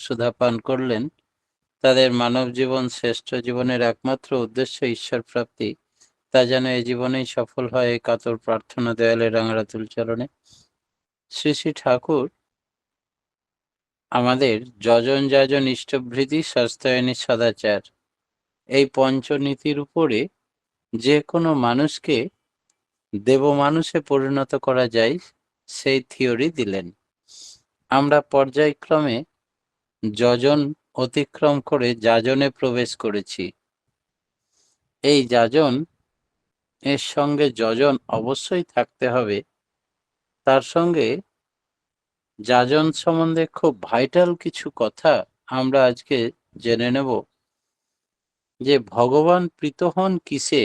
সুধা পান করলেন, তাদের মানব জীবন শ্রেষ্ঠ জীবনের একমাত্র উদ্দেশ্য ঈশ্বর প্রাপ্তি, তা যেন এই জীবনেই সফল হয়, এই কাতর প্রার্থনা দয়ালের রাঙারাতুল চরণে। শ্রী শ্রী ঠাকুর আমাদের যজন যাজন ইষ্টভৃতি স্বাস্থ্যায়নী সদাচার এই পঞ্চনীতির উপরে যে কোনো মানুষকে দেবমানুষে পরিণত করা যায় সেই থিওরি দিলেন। আমরা পর্যায়ক্রমে যজন অতিক্রম করে যাজনে প্রবেশ করেছি। এই যাজন এর সঙ্গে যজন অবশ্যই থাকতে হবে। তার সঙ্গে যাজন সম্বন্ধে খুব ভাইটাল কিছু কথা আমরা আজকে জেনে নেব, যে ভগবান প্রীত হন কিসে,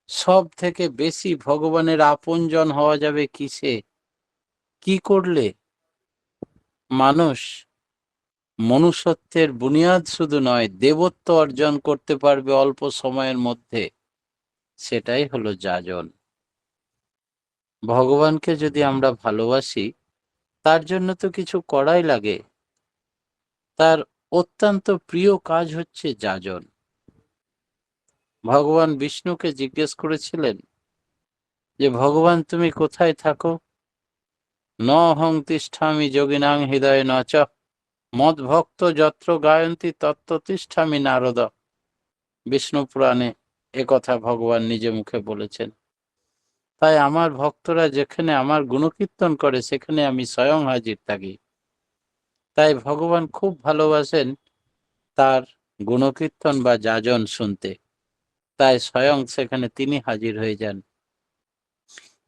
সব থেকে বেশি ভগবানের আপনজন হওয়া যাবে কিসে, কি করলে মানুষ মনুষ্যত্বের বুনিয়াদ শুধু নয় দেবত্ব অর্জন করতে পারবে অল্প সময়ের মধ্যে, সেটাই হলো যাজন। ভগবানকে যদি আমরা ভালোবাসি, তার জন্য তো কিছু করাই লাগে। তার অত্যন্ত প্রিয় কাজ হচ্ছে যাজন। ভগবান বিষ্ণুকে জিজ্ঞেস করেছিলেন যে ভগবান তুমি কোথায় থাকো? ন হং তিষ্ঠামি যোগিনাং হৃদয়ে ন চ মদ ভক্ত যত্র গায়ন্তি তত্ত্ব তিষ্ঠামি নারদ। বিষ্ণু পুরাণে একথা ভগবান নিজে মুখে বলেছেন। তাই আমার ভক্তরা যেখানে আমার গুণকীর্তন করে সেখানে আমি স্বয়ং হাজির থাকি। তাই ভগবান খুব ভালোবাসেন তার গুণকীর্তন বা যাজন শুনতে, তাই স্বয়ং সেখানে তিনি হাজির হয়ে যান।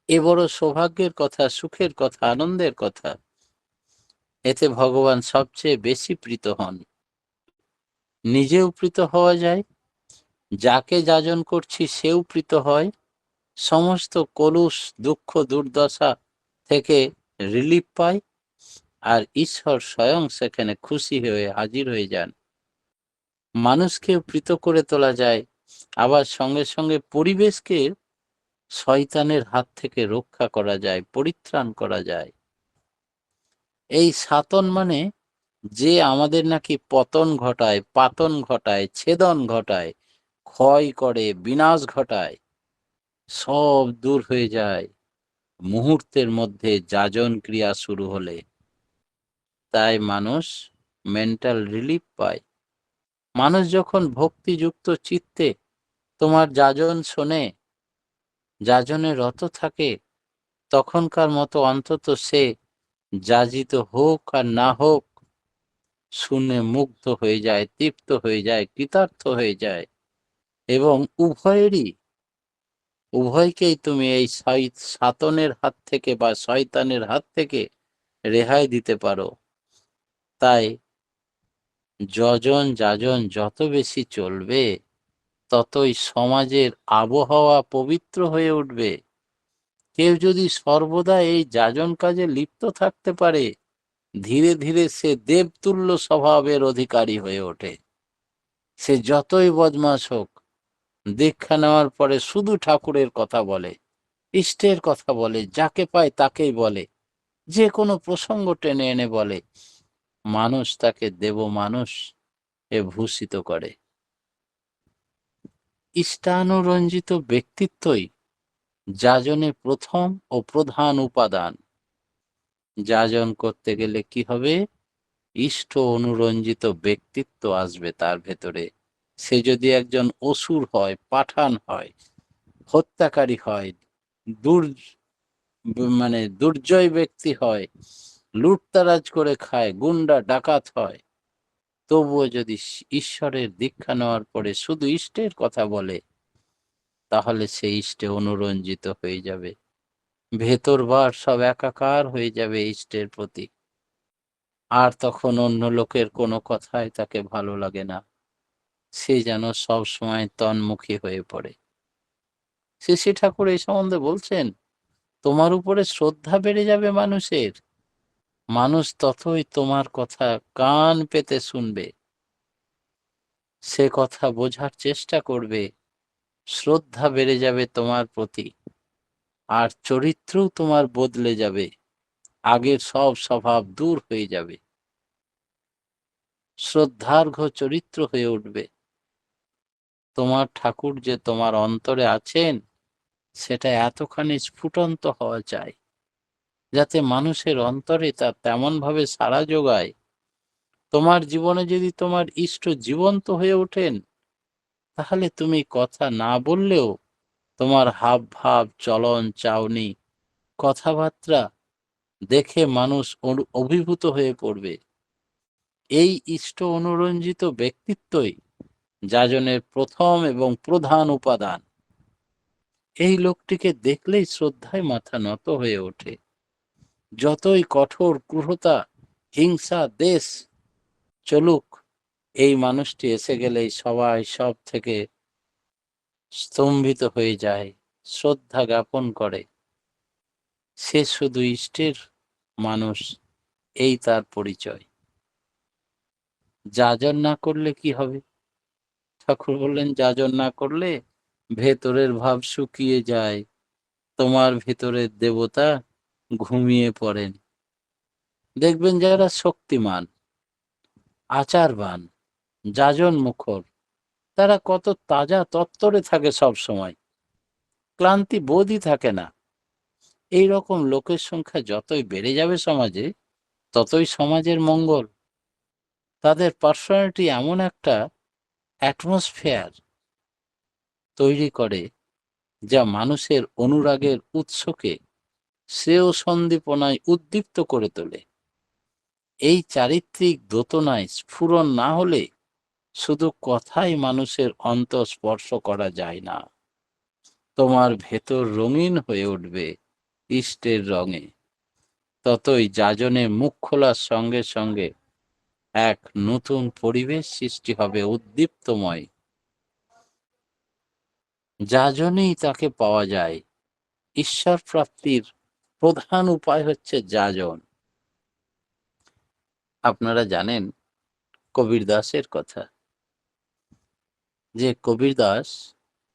এ বড় সৌভাগ্যের কথা, সুখের কথা, আনন্দের কথা। এতে ভগবান সবচেয়ে বেশি প্রীত হন। নিজেও প্রীত হওয়া যায়, যাকে যাজন করছি সেও প্রীত হয়, সমস্ত কলুষ দুঃখ দুর্দশা থেকে রিলিফ পায়, আর ঈশ্বর স্বয়ং সেখানে খুশি হয়ে হাজির হয়ে যান। মানুষকে প্রীত করে তোলা যায়, আবার সঙ্গে সঙ্গে পরিবেশকে শয়তানের হাত থেকে রক্ষা করা যায়, পরিত্রাণ করা যায়। এই সাতন মানে যে আমাদের নাকি পতন ঘটায়, পাতন ঘটায়, ছেদন ঘটায়, ক্ষয় করে, বিনাশ ঘটায়, সব দূর হয়ে যায় মুহূর্তের মধ্যে যাজন ক্রিয়া শুরু হলে। তাই মানুষ মেন্টাল রিলিফ পায়। মানুষ যখন ভক্তিযুক্ত চিত্তে তোমার যাজন শোনে, যাজনে রত থাকে, তখনকার মতো অন্তত সে যাজিত হোক আর না হোক শুনে মুগ্ধ হয়ে যায়, তৃপ্ত হয়ে যায়, কৃতার্থ হয়ে যায়। এবং উভয়কেই তুমি এই সাতনের হাত থেকে বা শয়তানের হাত থেকে রেহাই দিতে পারো। তাই যজন যাজন যত বেশি চলবে, ততই সমাজের আবহাওয়া পবিত্র হয়ে উঠবে। কেউ যদি সর্বদা এই যাজন কাজে লিপ্ত থাকতে পারে, ধীরে ধীরে সে দেবতুল্য স্বভাবের অধিকারী হয়ে ওঠে। সে যতই বদমাশ হোক, দীক্ষা নেওয়ার পরে শুধু ঠাকুরের কথা বলে, ইষ্টের কথা বলে, যাকে পায় তাকেই বলে, যে কোনো প্রসঙ্গ টেনে এনে বলে। মানুষ তাকে দেব মানুষ এ ভূষিত করে। ইষ্টানুরঞ্জিত ব্যক্তিত্বই যাজনে প্রথম ও প্রধান উপাদান। যাজন করতে গেলে কি হবে? ইষ্ট অনুরঞ্জিত ব্যক্তিত্ব আসবে তার ভেতরে। সে যদি একজন অসুর হয়, পাঠান হয়, হত্যাকারী হয়, দুর মানে দুর্জয় ব্যক্তি হয়, লুটতারাজ করে খায়, গুন্ডা ডাকাত হয়, তবুও যদি ঈশ্বরের দীক্ষা নেওয়ার পরে শুধু ইষ্টের কথা বলে, তাহলে সে ইষ্টে অনুরঞ্জিত হয়ে যাবে। ভেতর বার সব একাকার হয়ে যাবে ইষ্টের প্রতি। আর তখন অন্য লোকের কোনো কথাই তাকে ভালো লাগে না। সে যেন সব সময় তন্মুখী হয়ে পড়ে। শ্রী ঠাকুর এই সম্বন্ধে বলছেন, তোমার উপরে শ্রদ্ধা বেড়ে যাবে মানুষের, মানুষ ততই তোমার কথা কান পেতে শুনবে, সে কথা বোঝার চেষ্টা করবে, শ্রদ্ধা বেড়ে যাবে তোমার প্রতি, আর চরিত্রও তোমার বদলে যাবে, আগের সব স্বভাব দূর হয়ে যাবে। শ্রদ্ধার্ঘ চরিত্র হয়ে উঠবে। তোমার ঠাকুর যে তোমার অন্তরে আছেন সেটা এতখানি স্ফুটন্ত হওয়া চাই, যাতে মানুষের অন্তরে তা তেমন ভাবে সাড়া যোগায়। তোমার জীবনে যদি তোমার ইষ্ট জীবন্ত হয়ে ওঠেন, তাহলে তুমি কথা না বললেও তোমার হাব ভাব, চলন চাউনি, কথাবার্তা দেখে মানুষ অভিভূত হয়ে পড়বে। এই ইষ্ট অনুরঞ্জিত ব্যক্তিত্বই যাজনের প্রথম এবং প্রধান উপাদান। এই লোকটিকে দেখলেই শ্রদ্ধায় মাথা নত হয়ে ওঠে। যতই কঠোর ক্রূরতা, হিংসা, দেশ চলুক, এই মানুষটি এসে গেলেই সবাই সব থেকে স্তম্ভিত হয়ে যায়, শ্রদ্ধা জ্ঞাপন করে। সে শুধু ইষ্টের মানুষ, এই তার পরিচয়। যাজন না করলে কি হবে? ঠাকুর বললেন, যাজন না করলে ভেতরের ভাব শুকিয়ে যায়, তোমার ভেতরের দেবতা ঘুমিয়ে পড়েন। দেখবেন যারা শক্তিমান, আচারবান, যাজন মুখর, তারা কত তাজা তত্তরে থাকে, সব সময় ক্লান্তি বোধই থাকে না। এই রকম লোকের সংখ্যা যতই বেড়ে যাবে সমাজে, ততই সমাজের মঙ্গল। তাদের পার্সোনালিটি এমন একটা অ্যাটমসফিয়ার তৈরি করে, যা মানুষের অনুরাগের উৎসকে শ্রেয় সন্দীপনায় উদ্দীপ্ত করে তোলে। এই চারিত্রিক দোতনায় স্ফুরণ না হলে শুধু কথাই মানুষের অন্তর স্পর্শ করা যায় না। তোমার ভেতর রঙিন হয়ে উঠবে ইষ্টের রঙে। ততই যাজনে মুখ খোলার সঙ্গে সঙ্গে এক নতুন পরিবেশ সৃষ্টি হবে, উদ্দীপ্তময়। যাজনেই তাকে পাওয়া যায়। ঈশ্বর প্রাপ্তির প্রধান উপায় হচ্ছে যাজন। আপনারা জানেন কবির দাসের কথা, যে কবির দাস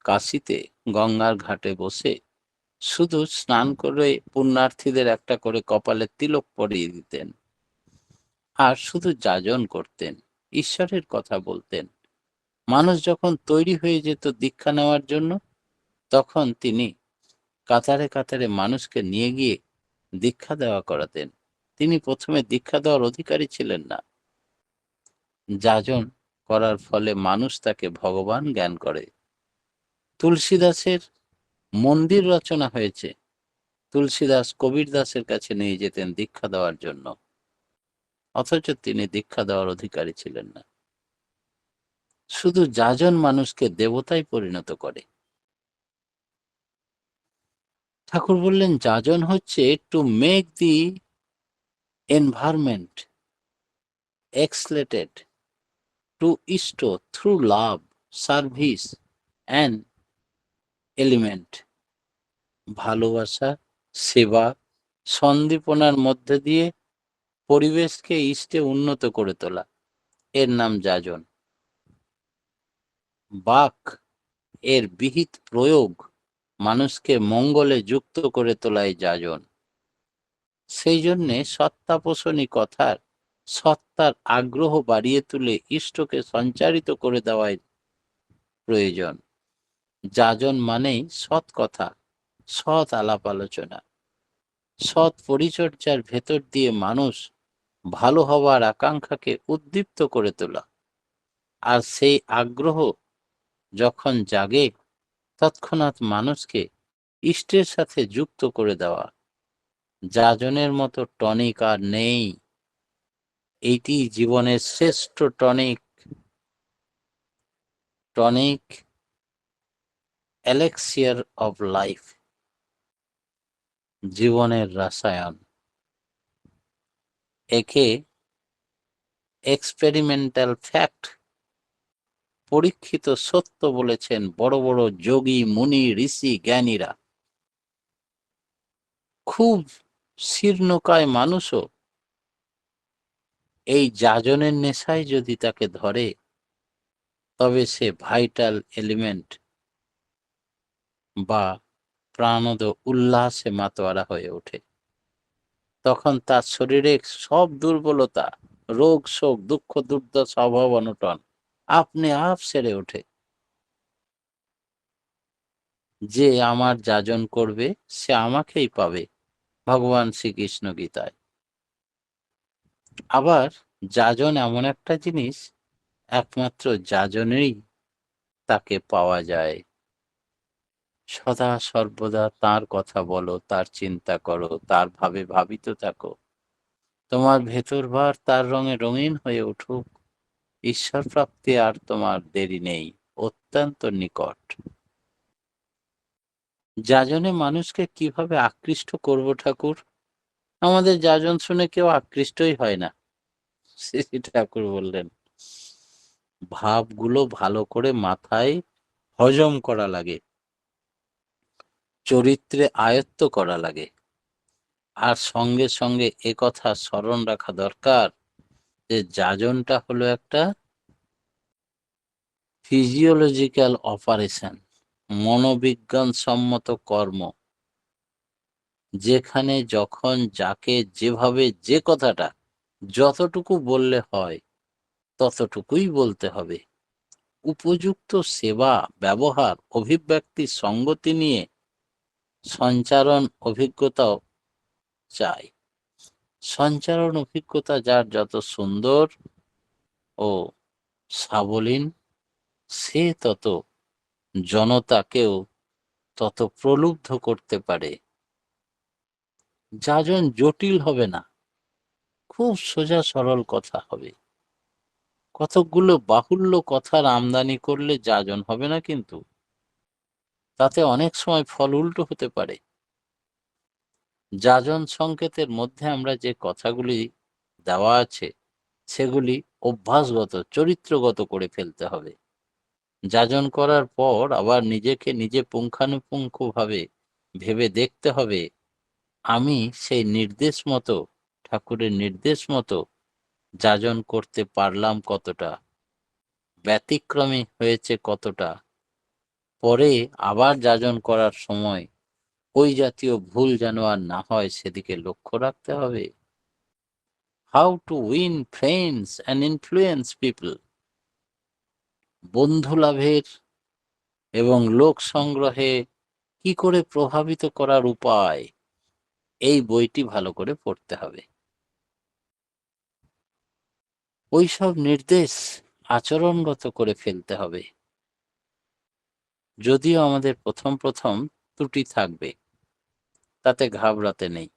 কাশীতে গঙ্গার ঘাটে বসে শুধু স্নান করে পুণ্যার্থীদের একটা করে কপালে তিলক পরিয়ে দিতেন, আর শুধু যাজন করতেন, ঈশ্বরের কথা বলতেন। মানুষ যখন তৈরি হয়ে যেত দীক্ষা নেওয়ার জন্য, তখন তিনি কাতারে কাতারে মানুষকে নিয়ে গিয়ে দীক্ষা দেওয়া করাতেন। তিনি প্রথমে দীক্ষা দেওয়ার অধিকারী ছিলেন না। যাজন করার ফলে মানুষ তাকে ভগবান জ্ঞান করে। তুলসীদাসের মন্দির রচনা হয়েছে, তুলসীদাস কবির দাসের কাছে নিয়ে যেতেন দীক্ষা দেওয়ার জন্য, অথচ তিনি দীক্ষা দেওয়ার অধিকারী ছিলেন না। শুধু যাজন মানুষকে দেবতায় পরিণত করে। ঠাকুর বললেন, যাজন হচ্ছে to make the environment exalted to ইষ্ট through love, service and element. ভালোবাসা, সেবা, সন্দীপনার মধ্যে দিয়ে পরিবেশকে ইষ্টে উন্নত করে তোলা, এর নাম যাজন। বাক এর বিহিত প্রয়োগ মানুষকে মঙ্গলে যুক্ত করে তোলায় যাজন। সেই জন্যে সত্তাপোষণী কথার সত্তার আগ্রহ বাড়িয়ে তুলে ইষ্টকে সঞ্চারিত করে দেওয়াই প্রয়োজন। যাজন মানেই সৎ কথা, সৎ আলাপ আলোচনা, সৎ পরিচর্যার ভেতর দিয়ে মানুষ ভালো হওয়ার আকাঙ্ক্ষাকে উদ্দীপ্ত করে তোলা। আর সেই আগ্রহ যখন জাগে, তৎক্ষণাৎ মানুষকে ইষ্টের সাথে যুক্ত করে দেওয়া। যাজনের মতো টনিক আর নেই। এইটি জীবনের শ্রেষ্ঠ টনিক, টনিক এলেক্সিয়ার অফ লাইফ, জীবনের রসায়ন। একে এক্সপেরিমেন্টাল ফ্যাক্ট, পরীক্ষিত সত্য বলেছেন বড় বড় যোগী, মুনি, ঋষি, জ্ঞানীরা। খুব শীর্ণকায় মানুষও এই যাজনের নেশায় যদি তাকে ধরে, তবে সে ভাইটাল এলিমেন্ট বা প্রাণদ উল্লাসে মাতোয়ারা হয়ে ওঠে। তখন তার শরীরে সব দুর্বলতা রোগ শোক দুঃখ দুর্দশা অভাব অনটন আপনি আপ সেরে ওঠে। যে আমার যাজন করবে সে আমাকেই পাবে, ভগবান শ্রীকৃষ্ণ গীতায়। আবার যাজন এমন একটা জিনিস, একমাত্র যাজনেরই তাকে পাওয়া যায়। সদা সর্বদা তার কথা বলো, তার চিন্তা করো, তার ভাবে ভাবিত থাকো। তোমার ভেতর ভার তার রঙে রঙিন হয়ে উঠুক। ঈশ্বর প্রাপ্তি আর তোমার দেরি নেই, অত্যন্ত নিকট। যাজনে মানুষকে কিভাবে আকৃষ্ট করব ঠাকুর? আমাদের যাজন শুনে কেউ আকৃষ্টই হয় না। শ্রী শ্রী ঠাকুর বললেন, ভাবগুলো ভালো করে মাথায় হজম করা লাগে, চরিত্রে আয়ত্ত করা লাগে। আর সঙ্গে সঙ্গে একথা স্মরণ রাখা দরকার যে যাজনটা হলো একটা ফিজিওলজিক্যাল অপারেশন, মনোবিজ্ঞান সম্মত কর্ম, যেখানে যখন যাকে যেভাবে যে কথাটা যতটুকু বললে হয় ততটুকুই বলতে হবে। উপযুক্ত সেবা ব্যবহার অভিব্যক্তির সঙ্গতি নিয়ে সঞ্চারণ অভিজ্ঞতাও চাই। সঞ্চারণ অভিজ্ঞতা যার যত সুন্দর ও সাবলীন, সে তত জনতাকেও তত প্রলুব্ধ করতে পারে। যাজন জটিল হবে না, খুব সোজা সরল কথা হবে। কতকগুলো বাহুল্য কথার আমদানি করলে যাজন হবে না, কিন্তু তাতে অনেক সময় ফল উল্টো হতে পারে। যাজন সংকেতের মধ্যে আমরা যে কথাগুলি দেওয়া আছে সেগুলি অভ্যাসগত চরিত্রগত করে ফেলতে হবে। যাজন করার পর আবার নিজেকে নিজে পুঙ্খানুপুঙ্খভাবে ভেবে দেখতে হবে, আমি সেই নির্দেশ মতো, ঠাকুরের নির্দেশ মতো যাজন করতে পারলাম কতটা, ব্যতিক্রমী হয়েছে কতটা। পরে আবার যাজন করার সময় ওই জাতীয় ভুল যেন আর না হয় সেদিকে লক্ষ্য রাখতে হবে। How to win friends and influence people, বন্ধু লাভের এবং লোক সংগ্রহে কি করে প্রভাবিত করার উপায়, এই বইটি ভালো করে পড়তে হবে। ওইসব নির্দেশ আচরণগত করে ফেলতে হবে। যদিও আমাদের প্রথম প্রথম ত্রুটি থাকবে, তাতে ঘাবড়াতে নেই।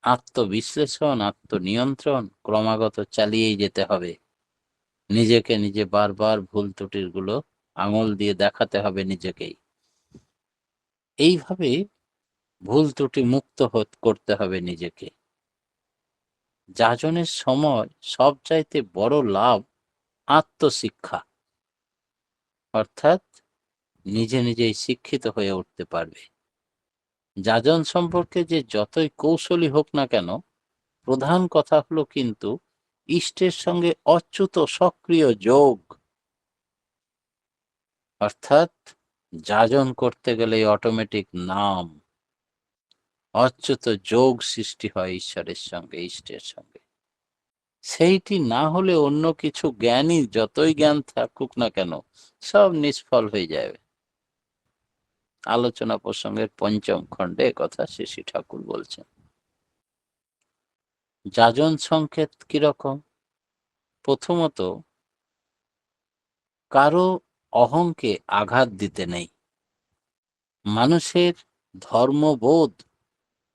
আত্মবিশ্লেষণ আত্মনিয়ন্ত্রণ ক্রমাগত চালিয়েই যেতে হবে। নিজেকে নিজে বারবার ভুল ত্রুটির গুলো আঙুল দিয়ে দেখাতে হবে নিজেকেই। এইভাবে ভুল ত্রুটি মুক্ত করতে হবে নিজেকে। যাজনের সময় সবচাইতে বড় লাভ আত্মশিক্ষা, অর্থাৎ নিজে নিজেই শিক্ষিত হয়ে উঠতে পারবে। যাজন সম্পর্কে যে যতই কৌশলী হোক না কেন, প্রধান কথা হলো কিন্তু ইষ্টের সঙ্গে অচ্যুত সক্রিয় যোগ। অর্থাৎ যাজন করতে গেলে অটোমেটিক নাম, অচ্যুত যোগ সৃষ্টি হয় ঈশ্বরের সঙ্গে, ইষ্টের সঙ্গে। সেইটি না হলে অন্য কিছু জ্ঞানই, যতই জ্ঞান থাকুক না কেন, সব নিষ্ফল হয়ে যাবে। আলোচনা প্রসঙ্গের পঞ্চম খণ্ডে কথা শ্রী শ্রী ঠাকুর বলছেন। যাজন সংকেত কিরকম? প্রথমত, কারো অহংকে আঘাত দিতে নেই, মানুষের ধর্মবোধ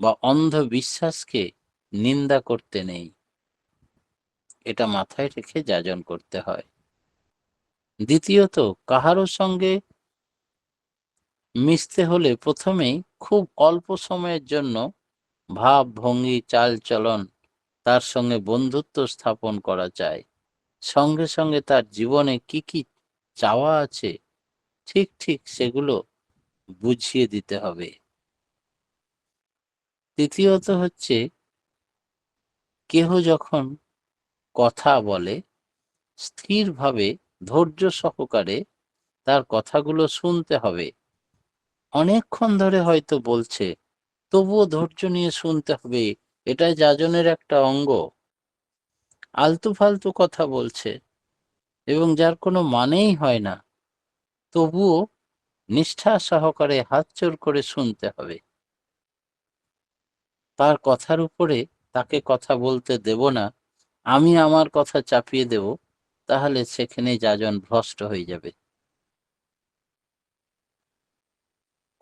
বা অন্ধবিশ্বাসকে নিন্দা করতে নেই, এটা মাথায় রেখে যাজন করতে হয়। দ্বিতীয়ত, কাহারও সঙ্গে মিশতে হলে প্রথমেই খুব অল্প সময়ের জন্য ভাব ভঙ্গি চালচলন তার সঙ্গে বন্ধুত্ব স্থাপন করা চাই। সঙ্গে সঙ্গে তার জীবনে কি কি চাওয়া আছে ঠিক ঠিক সেগুলো বুঝিয়ে দিতে হবে। তৃতীয়ত হচ্ছে, কেহ যখন কথা বলে স্থিরভাবে ধৈর্য সহকারে তার কথাগুলো শুনতে হবে। অনেকক্ষণ ধরে হয়তো বলছে, তবুও ধৈর্য নিয়ে শুনতে হবে, এটা যাজনের একটা অঙ্গ। আলতু ফালতু কথা বলছে এবং যার কোনো মানেই হয় না, তবুও নিষ্ঠা সহকারে হাতজোড় করে শুনতে হবে। তার কথার উপরে তাকে কথা বলতে দেব না, আমি আমার কথা চাপিয়ে দেব, তাহলে সেখানেই যাজন ভ্রষ্ট হয়ে যাবে।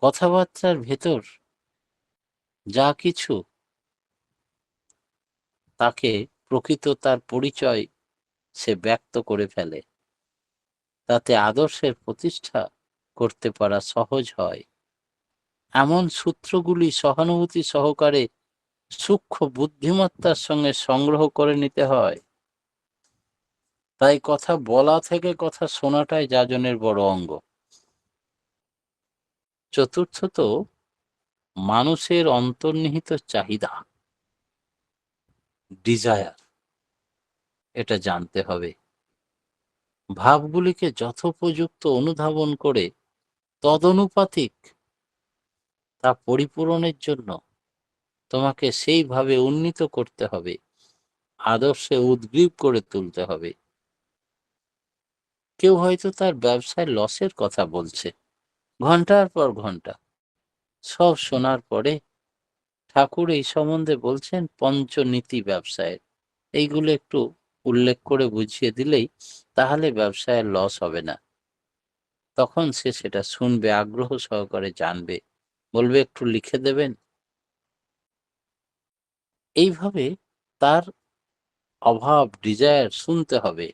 কথাবার্তার ভেতর যা কিছু, তাকে প্রকৃত তার পরিচয় সে ব্যক্ত করে ফেলে। তাতে আদর্শের প্রতিষ্ঠা করতে পারা সহজ হয়। এমন সূত্রগুলি সহানুভূতি সহকারে সূক্ষ্ম বুদ্ধিমত্তার সঙ্গে সংগ্রহ করে নিতে হয়। তাই কথা বলা থেকে কথা শোনাটাই যাজনের বড় অঙ্গ। চতুর্থত, মানুষের অন্তর্নিহিত চাহিদা, ডিজায়ার, এটা জানতে হবে। ভাবগুলিকে যথোপযুক্ত অনুধাবন করে তদনুপাতিক তা পরিপূরণের জন্য তোমাকে সেইভাবে উন্নীত করতে হবে, আদর্শে উদ্গ্রীব করে তুলতে হবে। কেউ হয়তো তার ব্যবসায় লসের কথা বলছে, ঘন্টার পর ঘন্টা। সব শোনার পরে ঠাকুর এই সম্বন্ধে বলছেন পঞ্চনীতি ব্যবসায়ের, এইগুলো একটু উল্লেখ করে বুঝিয়ে দিলেই তাহলে ব্যবসায় লস হবে না। তখন সে সেটা শুনবে, আগ্রহ সহকারে জানবে, বলবে একটু লিখে দেবেন। এইভাবে তার অভাব, ডিজায়ার শুনতে হবে,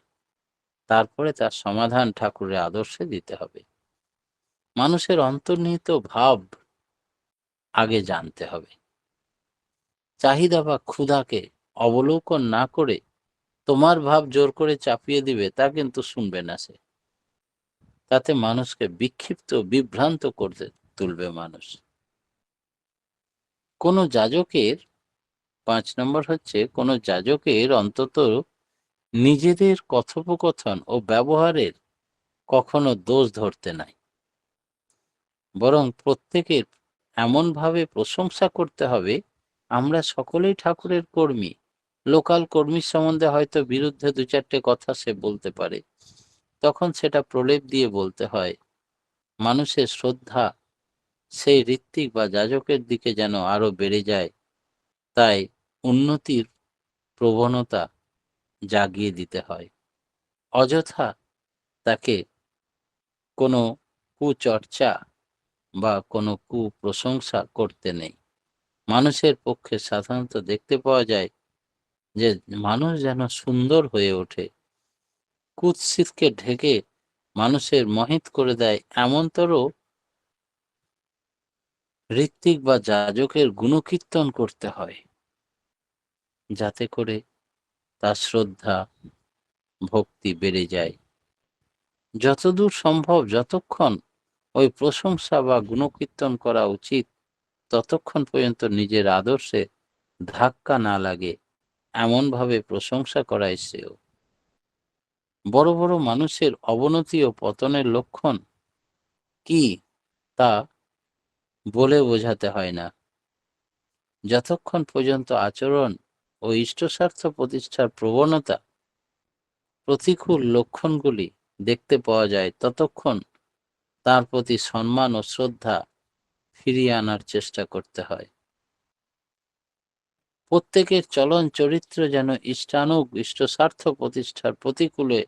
তারপরে তার সমাধান ঠাকুরের আদর্শে দিতে হবে। মানুষের অন্তর্নিহিত ভাব আগে জানতে হবে। চাহিদা বা ক্ষুধাকে অবলোকন না করে তোমার ভাব জোর করে চাপিয়ে দিবে, তা কিন্তু শুনবে না সে। তাতে মানুষকে বিক্ষিপ্ত, বিভ্রান্ত করতে তুলবে মানুষ। কোন যাজকের ৫ নম্বর হচ্ছে, কোন যাজকের অন্তত নিজেদের কথোপকথন ও ব্যবহারের কখনো দোষ ধরতে নাই, বরং প্রত্যেকের এমনভাবে প্রশংসা করতে হবে, আমরা সকলেই ঠাকুরের কর্মী। লোকাল কর্মীর সম্বন্ধে হয়তো বিরুদ্ধে ২-৪টে কথা সে বলতে পারে, তখন সেটা প্রলেপ দিয়ে বলতে হয়। মানুষের শ্রদ্ধা সেই ঋত্বিক বা যাজকের দিকে যেন আরো বেড়ে যায়, তাই উন্নতির প্রবণতা জাগিয়ে দিতে হয়। অযথা তাকে কোনো কুচর্চা বা কোনো কুপ্রশংসা করতে নেই। মানুষের পক্ষে সাধারণত দেখতে পাওয়া যায় যে মানুষ যেন সুন্দর হয়ে ওঠে, কুৎসিতকে ঢেকে মানুষের মহিত করে দেয়, এমনতর ঋত্বিক বা যাজকের গুণকীর্তন করতে হয়, যাতে করে তার শ্রদ্ধা ভক্তি বেড়ে যায়। যতদূর সম্ভব যতক্ষণ ওই প্রশংসা বা গুণকীর্তন করা উচিত, ততক্ষণ পর্যন্ত নিজের আদর্শে ধাক্কা না লাগে এমনভাবে প্রশংসা করাই শ্রেয়। বড় বড় মানুষের অবনতি ও পতনের লক্ষণ কি তা বলে বোঝাতে হয় না। যতক্ষণ পর্যন্ত আচরণ ও ইষ্টস্বার্থ প্রতিষ্ঠার প্রবণতা, প্রতিকূল লক্ষণগুলি দেখতে পাওয়া যায়, ততক্ষণ তার প্রতি সম্মান ও শ্রদ্ধা ফিরিয়ে আনার চেষ্টা করতে হয়। প্রত্যেকের চলন চরিত্র যেন ইষ্টানুগ, ইষ্টস্বার্থ প্রতিষ্ঠার প্রতিকূলে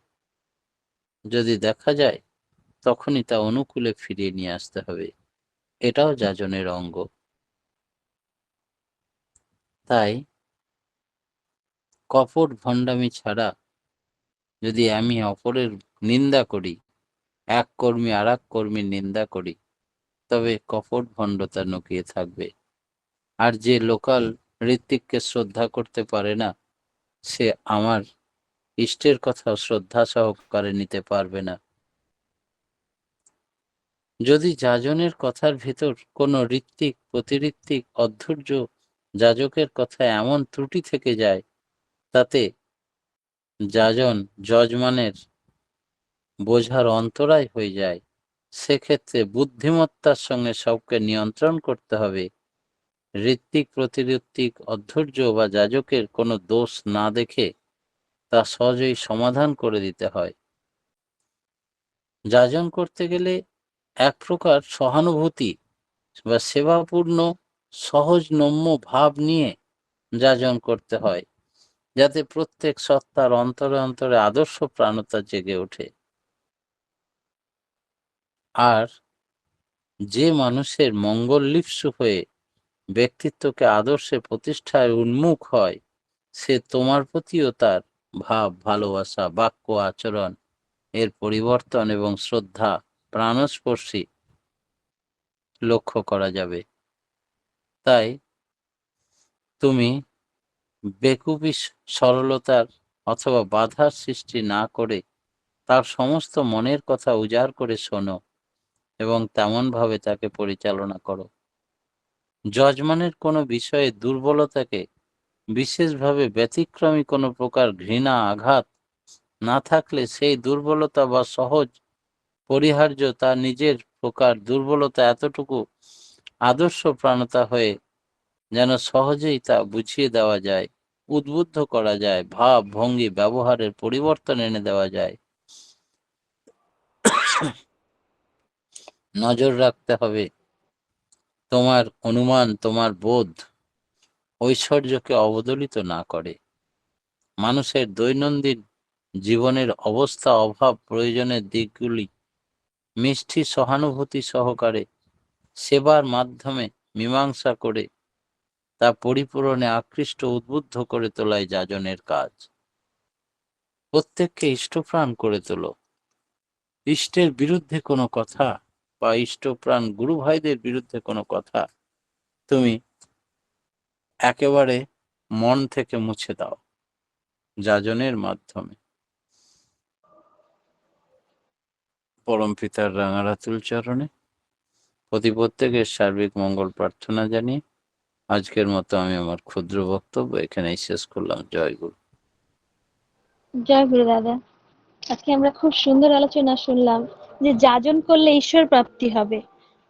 যদি দেখা যায়, তখনই তা অনুকূলে ফিরিয়ে নিয়ে আসতে হবে। এটাও যাজনের অঙ্গ। তাই কপট ভণ্ডামি ছাড়া যদি আমি অপরের নিন্দা করি, এক কর্মী আর এক কর্মীর নিন্দা করি, তবে কপট ভণ্ডতা লুকিয়ে থাকবে। আর যে লোকাল ঋত্বিককে শ্রদ্ধা করতে পারে না, সে আমার ইষ্টের কথাও শ্রদ্ধা সহকারে নিতে পারবে না। যদি যাজনের কথার ভেতর কোনো ঋত্বিক, প্রতিঋত্বিক, অধৈর্য যাজকের কথায় এমন ত্রুটি থেকে যায়, তাতে যাজন যজমানের বোঝার অন্তরায় হয়ে যায়, সেক্ষেত্রে বুদ্ধিমত্তার সঙ্গে সবকে নিয়ন্ত্রণ করতে হবে। ঋত্বিক, প্রতিঋত্বিক, অধৈর্য বা যাজকের কোনো দোষ না দেখে তা সহজেই সমাধান করে দিতে হয়। যাজন করতে গেলে এক প্রকার সহানুভূতি বা সেবাপূর্ণ সহজ নম্য ভাব নিয়ে যাজন করতে হয়, যাতে প্রত্যেক সত্তার অন্তরে অন্তরে আদর্শ প্রাণতা জেগে ওঠে। আর যে মানুষের মঙ্গললিপ্সু হয়ে ব্যক্তিত্বকে আদর্শে প্রতিষ্ঠায় উন্মুখ হয়, সে তোমার প্রতিও তার ভাব, ভালোবাসা, বাক্য, আচরণ এর পরিবর্তন এবং শ্রদ্ধা প্রাণস্পর্শী লক্ষ্য করা যাবে। তাই তুমি বেকুবি সরলতার অথবা বাধার সৃষ্টি না করে তার সমস্ত মনের কথা উজাড় করে শোনো এবং তেমনভাবে তাকে পরিচালনা করো। যজমানের কোনো বিষয়ে দুর্বলতাকে, বিশেষভাবে ব্যতিক্রমী কোনো প্রকার ঘৃণা, আঘাত না থাকলে সেই দুর্বলতা বা সহজ পরিহার্য তার নিজের প্রকার দুর্বলতা এতটুকু আদর্শ প্রাণতা হয়ে যেন সহজেই তা বুঝিয়ে দেওয়া যায়, উদ্বুদ্ধ করা যায়, ভাব, ভঙ্গি, ব্যবহারের পরিবর্তন এনে দেওয়া যায়। নজর রাখতে হবে তোমার অনুমান, তোমার বোধ ঐশ্বর্যকে অবদলিত না করে। মানুষের দৈনন্দিন জীবনের অবস্থা, অভাব, প্রয়োজনের দিকগুলি মিষ্টি সহানুভূতি সহকারে সেবার মাধ্যমে মীমাংসা করে তা পরিপূরণে আকৃষ্ট, উদ্বুদ্ধ করে তোলাই যাজনের কাজ। প্রত্যেককে ইষ্টপ্রাণ করে তোলো। ইষ্টের বিরুদ্ধে কোনো কথা বা ইষ্টপ্রাণ গুরু ভাইদের বিরুদ্ধে কোনো কথা তুমি একেবারে মন থেকে মুছে দাও যাজনের মাধ্যমে। পরম পিতার রাঙারাতুল চরণে প্রত্যেকের সার্বিক মঙ্গল প্রার্থনা জানিয়ে আজকের মতো আমি আমার ক্ষুদ্র বক্তব্য এখানেই শেষ করলাম। জয় গুরু। জয় গুরু দাদা। আজকে আমরা খুব সুন্দর আলোচনা শুনলাম যে যাজন করলে ঈশ্বর প্রাপ্তি হবে,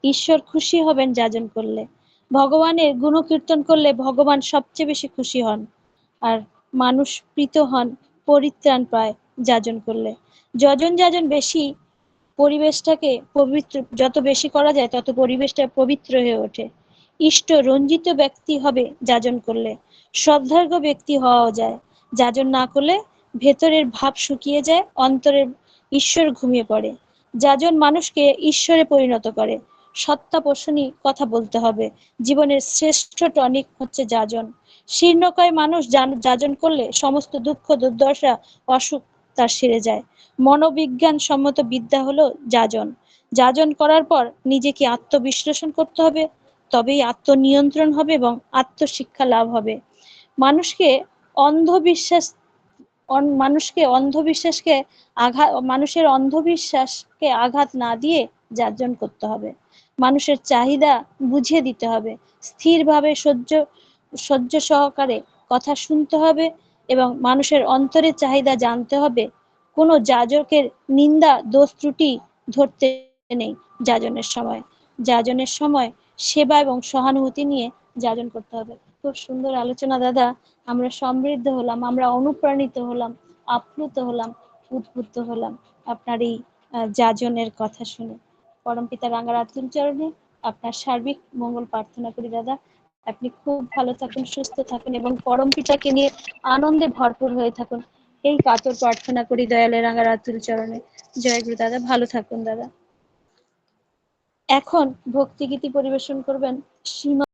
ঈশ্বর খুশি হবেন যাজন করলে, ভগবানের গুণকীর্তন করলে ভগবান সবচেয়ে বেশি খুশি হন, আর মানুষ প্রীত হন, পরিত্রাণ পায় যাজন করলে। যজন যাজন বেশি পরিবেশটাকে পবিত্র, যত বেশি করা যায় তত পরিবেশটা পবিত্র হয়ে ওঠে। ইষ্ট রঞ্জিত ব্যক্তি হবে যাজন করলে, শ্রদ্ধার্ঘ ব্যক্তি হওয়াও যায়। যাজন না করলে ভেতরের ভাব শুকিয়ে যায়, অন্তরের ঈশ্বর ঘুমিয়ে পড়ে। যাজন মানুষকে ঈশ্বরে পরিণত করে। সত্তা পোষণী কথা বলতে হবে। জীবনের শ্রেষ্ঠ টনিক হচ্ছে যাজন। শীর্ণকায় মানুষ যাজন করলে সমস্ত দুঃখ, দুর্দশা, অসুখ তার সেরে যায়। মনোবিজ্ঞান সম্মত বিদ্যা হলো যাজন। যাজন করার পর নিজেকে আত্মবিশ্লেষণ করতে হবে, তবেই আত্মনিয়ন্ত্রণ হবে এবং আত্মশিক্ষা লাভ হবে। মানুষকে অন্ধবিশ্বাস মানুষের অন্ধবিশ্বাসকে আঘাত না দিয়ে যাজন করতে হবে। মানুষের চাহিদা বুঝিয়ে দিতে হবে, স্থিরভাবে সহ্য সহকারে কথা শুনতে হবে এবং মানুষের অন্তরের চাহিদা জানতে হবে। কোনো যাজকের নিন্দা, দোষ, ত্রুটি ধরতে নেই। যাজনের সময় সেবা এবং সহানুভূতি নিয়ে যাজন করতে হবে। খুব সুন্দর আলোচনা দাদা। আমরা সমৃদ্ধ হলাম, আমরা অনুপ্রাণিত হলাম, আপ্লুত হলাম, উদ্বুদ্ধ হলাম আপনার এই যাজনের কথা শুনে। পরমপিতা রাঙারাতুল চরণে আপনার সার্বিক মঙ্গল প্রার্থনা করি দাদা। আপনি খুব ভালো থাকুন, সুস্থ থাকুন এবং পরমপিতাকে নিয়ে আনন্দে ভরপুর হয়ে থাকুন, এই কাতর প্রার্থনা করি দয়ালের রাঙারাতুল চরণে। জয় গুরু দাদা, ভালো থাকুন দাদা। এখন ভক্তিগীতি পরিবেশন করবেন শ্রীমৎ